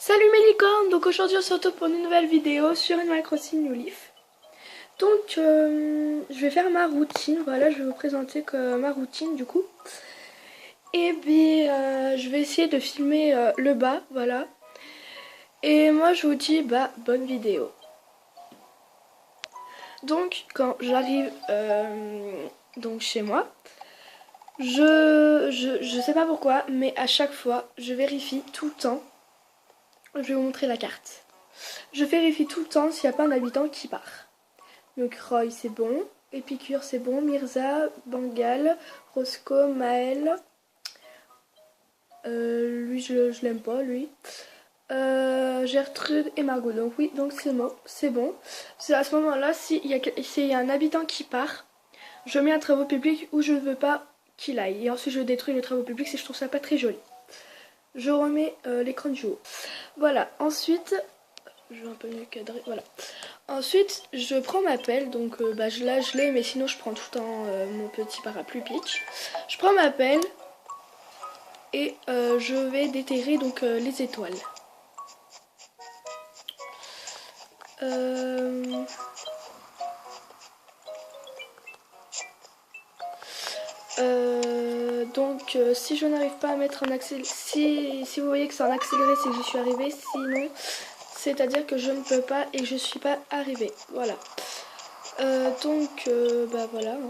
Salut mes licornes, donc aujourd'hui on se retrouve pour une nouvelle vidéo sur Animal Crossing New Leaf. Donc je vais faire ma routine, voilà, je vais vous présenter ma routine du coup. Et bien je vais essayer de filmer le bas, voilà. Et moi je vous dis bonne vidéo. Donc quand j'arrive donc chez moi, je sais pas pourquoi, mais à chaque fois je vérifie tout le temps. Je vais vous montrer la carte. Je vérifie tout le temps s'il n'y a pas un habitant qui part. Donc Roy c'est bon, Épicure c'est bon, Mirza, Bangal, Roscoe, Maël, lui je l'aime pas lui, Gertrude et Margot. Donc oui, donc c'est bon. C'est à ce moment-là, s'il y a un habitant qui part, je mets un travaux public où je ne veux pas qu'il aille. Et ensuite je détruis les travaux publics si je trouve ça pas très joli. Je remets l'écran du haut. Voilà, ensuite, je vais un peu mieux cadrer, voilà. Ensuite, je prends ma pelle, donc là je l'ai, mais sinon je prends tout le temps mon petit parapluie Peach. Je prends ma pelle et je vais déterrer donc les étoiles. Si je n'arrive pas à mettre un accéléré, si vous voyez que c'est en accéléré, c'est que j'y suis arrivée. Sinon, c'est-à-dire que je ne peux pas et que je suis pas arrivée. Voilà. Voilà. Hein.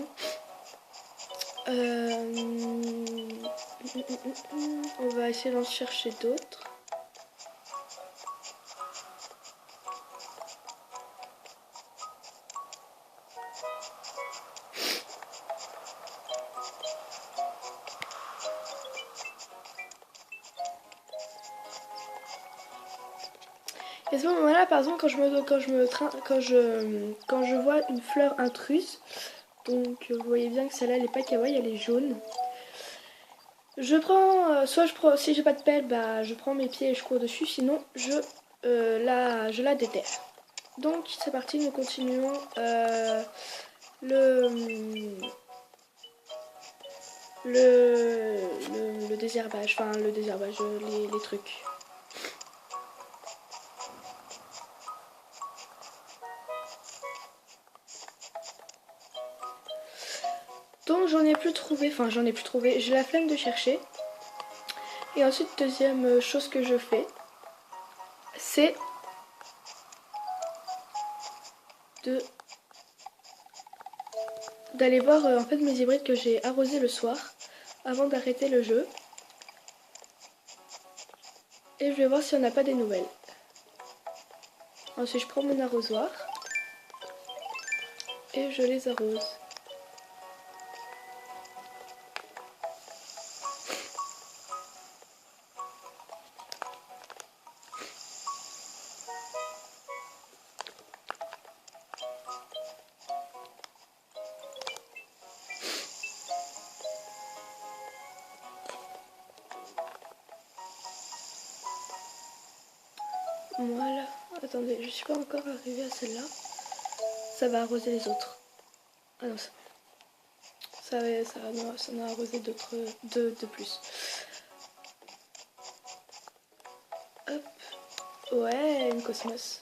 On va essayer d'en chercher d'autres. Et à ce moment-là, par exemple, quand je vois une fleur intruse, donc vous voyez bien que celle-là, elle est pas kawaii, elle est jaune. Je prends, si j'ai pas de pelle, je prends mes pieds et je cours dessus, sinon je la déterre. Donc c'est parti, nous continuons le, le désherbage, enfin le désherbage, les trucs. Donc j'en ai plus trouvé, j'ai la flemme de chercher. Et ensuite, deuxième chose que je fais, c'est d'aller voir en fait mes hybrides que j'ai arrosés le soir avant d'arrêter le jeu. Et je vais voir s'il n'y en a pas des nouvelles. Ensuite, je prends mon arrosoir et je les arrose. Voilà. Attendez, je suis pas encore arrivée à celle-là. Ça va arroser les autres. Ah non, ça en a arrosé d'autres, de plus. Hop. Ouais, une cosmos.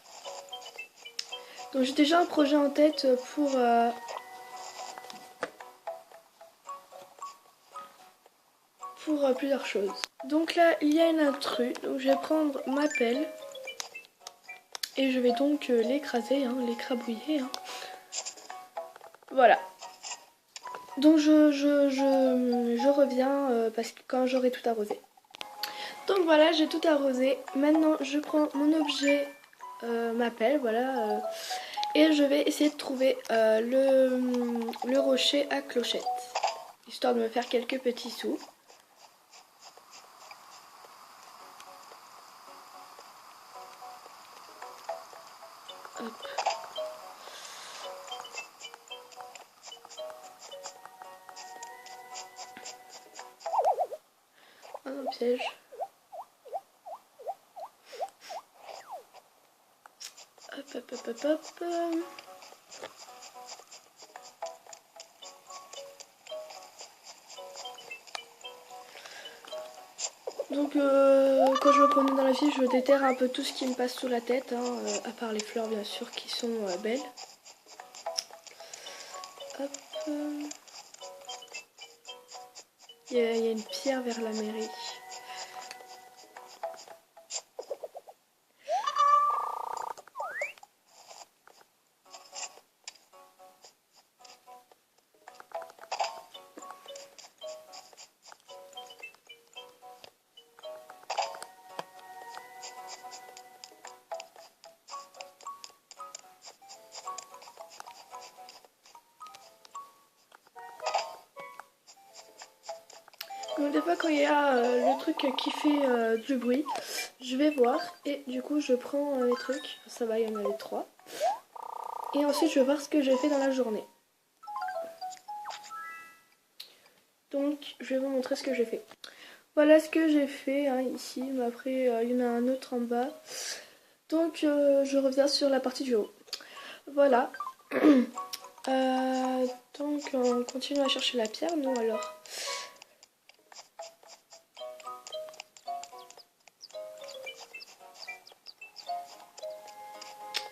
Donc j'ai déjà un projet en tête pour plusieurs choses. Donc là, il y a une intrus. Donc je vais prendre ma pelle. Et je vais donc l'écraser, hein, l'écrabouiller. Hein. Voilà. Donc je reviens parce que quand j'aurai tout arrosé. Donc voilà, j'ai tout arrosé. Maintenant, je prends mon objet, ma pelle, voilà. Et je vais essayer de trouver le rocher à clochette. Histoire de me faire quelques petits sous. Hop. Un piège. Hop, hop, hop, hop, hop. Donc quand je me promène dans la ville, je déterre un peu tout ce qui me passe sous la tête, hein, à part les fleurs bien sûr qui sont belles. Hop. Il y a une pierre vers la mairie. Donc des fois quand il y a le truc qui fait du bruit, je vais voir et du coup je prends les trucs. Ça va, il y en avait 3. Et ensuite je vais voir ce que j'ai fait dans la journée. Donc je vais vous montrer ce que j'ai fait. Voilà ce que j'ai fait hein, ici, mais après il y en a un autre en bas. Donc je reviens sur la partie du haut. Voilà. Donc on continue à chercher la pierre, nous alors.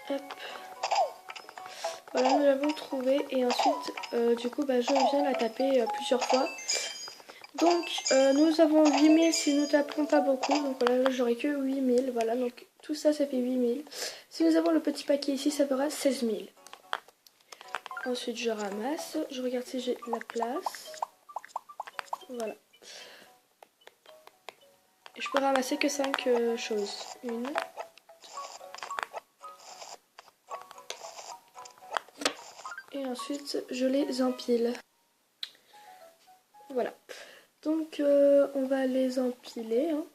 Hop. Voilà, nous l'avons trouvé et ensuite du coup je viens la taper plusieurs fois. Donc nous avons 8000 si nous tapons pas beaucoup, donc voilà, là j'aurai que 8000, voilà, donc tout ça ça fait 8000. Si nous avons le petit paquet ici, ça fera 16000. Ensuite je ramasse, je regarde si j'ai la place, voilà. Et je peux ramasser que 5 choses, une, et ensuite je les empile. Voilà. Donc on va les empiler. Hein.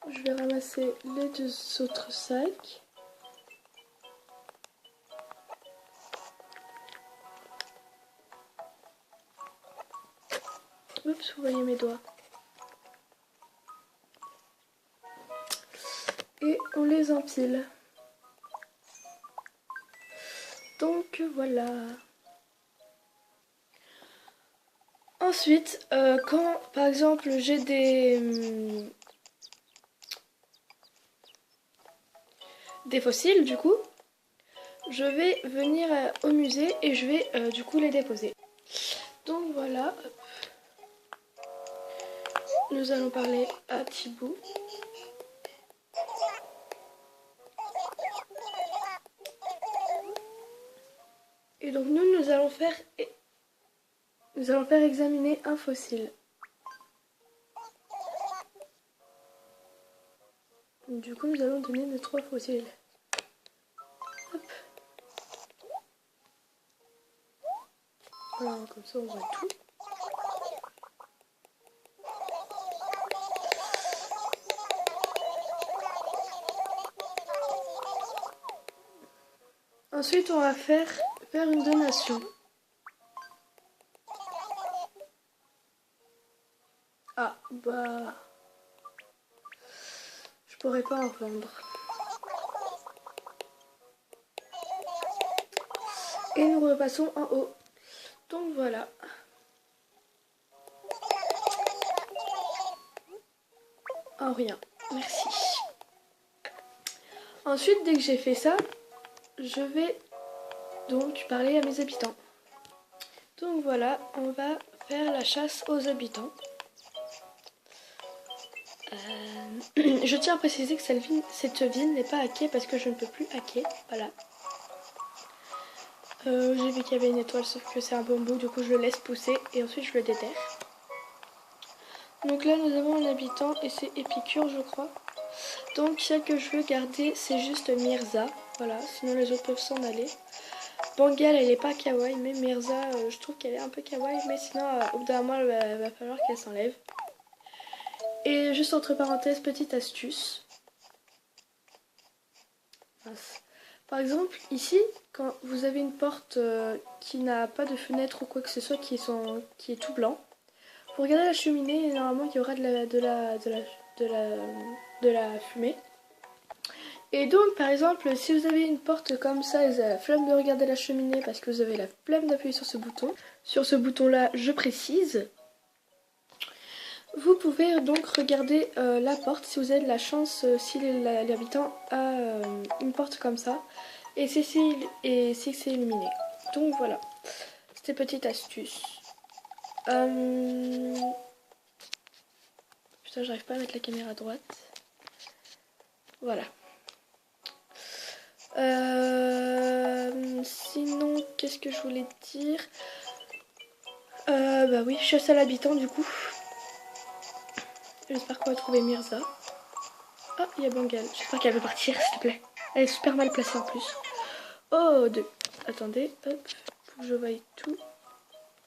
Je vais ramasser les 2 autres sacs. Oups, vous voyez mes doigts. Et on les empile. Donc voilà. Ensuite, quand par exemple j'ai des fossiles du coup, je vais venir au musée et je vais du coup les déposer. Donc voilà. Nous allons parler à Thibaut. Et donc nous allons faire examiner un fossile. Du coup nous allons donner nos 3 fossiles. Hop. Voilà, comme ça on voit tout. Ensuite on va faire une donation. Ah bah je pourrais pas en vendre. Et nous repassons en haut. Donc voilà. Oh rien, merci. Ensuite dès que j'ai fait ça, je vais donc parler à mes habitants. Donc voilà, on va faire la chasse aux habitants. Je tiens à préciser que cette ville n'est pas hackée parce que je ne peux plus hacker. Voilà. J'ai vu qu'il y avait une étoile sauf que c'est un bambou, du coup je le laisse pousser et ensuite je le déterre. Donc là nous avons un habitant et c'est Épicure je crois. Donc celle que je veux garder c'est juste Mirza. Voilà, sinon les autres peuvent s'en aller. Bangal elle est pas kawaii mais Mirza je trouve qu'elle est un peu kawaii mais sinon au bout d'un moment il va falloir qu'elle s'enlève. Et juste entre parenthèses, petite astuce. Par exemple, ici, quand vous avez une porte qui n'a pas de fenêtre ou quoi que ce soit qui est tout blanc, vous regardez la cheminée et normalement il y aura de la fumée. Et donc, par exemple, si vous avez une porte comme ça et vous avez la flemme de regarder la cheminée parce que vous avez la flemme d'appuyer sur ce bouton-là, je précise, vous pouvez donc regarder la porte si vous avez de la chance, si l'habitant a une porte comme ça, et si c'est illuminé. Donc voilà, c'était petite astuce. Putain, j'arrive pas à mettre la caméra à droite. Voilà. Sinon, qu'est-ce que je voulais dire? Bah oui, chasse à l'habitant du coup. J'espère qu'on va trouver Mirza. Ah, il y a Bangal. J'espère qu'elle va partir, s'il te plaît. Elle est super mal placée en plus. Oh, attendez, hop, faut que je voie tout.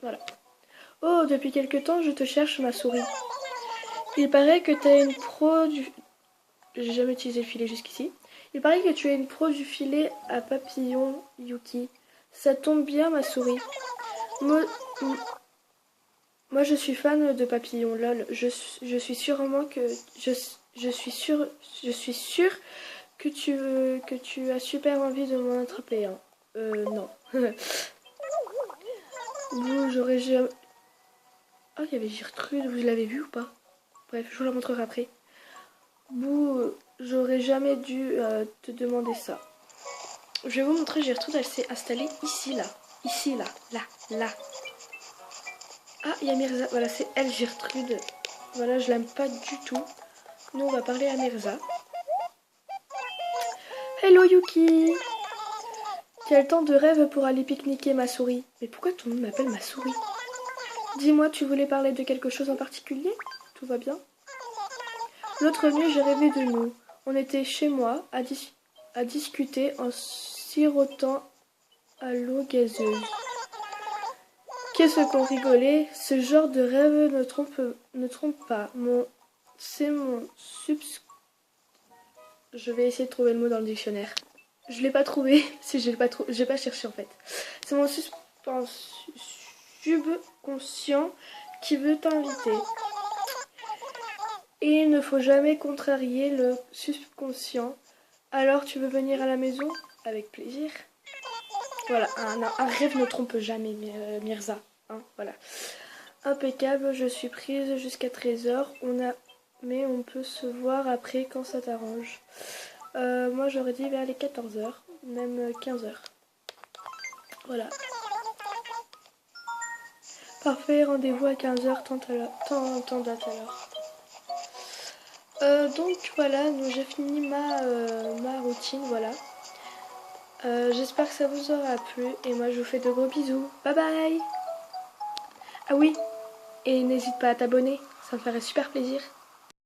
Voilà. Oh, depuis quelque temps, je te cherche, ma souris. Il paraît que tu as une pro du... J'ai jamais utilisé le filet jusqu'ici. Il paraît que tu es une pro du filet à papillon, Yuki. Ça tombe bien, ma souris. Moi, je suis fan de papillons, lol. Je suis sûrement que... Je suis sûre que tu as super envie de m'en attraper un. Non. Bon, j'aurais jamais... Oh, il y avait Gertrude, vous l'avez vu ou pas? Bref, je vous la montrerai après. Bouh, j'aurais jamais dû te demander ça. Je vais vous montrer Gertrude, elle s'est installée ici, là. Ici, là, là, là. Ah, il y a Mirza. Voilà, c'est elle, Gertrude. Voilà, je l'aime pas du tout. Nous, on va parler à Mirza. Hello, Yuki. Quel temps de rêve pour aller pique-niquer, ma souris. Mais pourquoi tout le monde m'appelle ma souris? Dis-moi, tu voulais parler de quelque chose en particulier? Tout va bien? L'autre nuit, j'ai rêvé de nous. On était chez moi à discuter en sirotant à l'eau gazeuse. Qu'est-ce qu'on rigolait? Ce genre de rêve ne trompe pas. C'est mon Je vais essayer de trouver le mot dans le dictionnaire. Je l'ai pas trouvé, si j'ai pas cherché en fait. C'est mon subconscient qui veut t'inviter. Et il ne faut jamais contrarier le subconscient. Alors tu veux venir à la maison? Avec plaisir. Voilà, un rêve ne trompe jamais, Mirza. Hein, voilà. Impeccable, je suis prise jusqu'à 13h. Mais on peut se voir après quand ça t'arrange. Moi j'aurais dit vers les 14h, même 15h. Voilà. Parfait, rendez-vous à 15h, tant date alors. Donc voilà, j'ai fini ma routine, voilà. J'espère que ça vous aura plu et moi je vous fais de gros bisous. Bye bye. Ah oui, et n'hésite pas à t'abonner, ça me ferait super plaisir.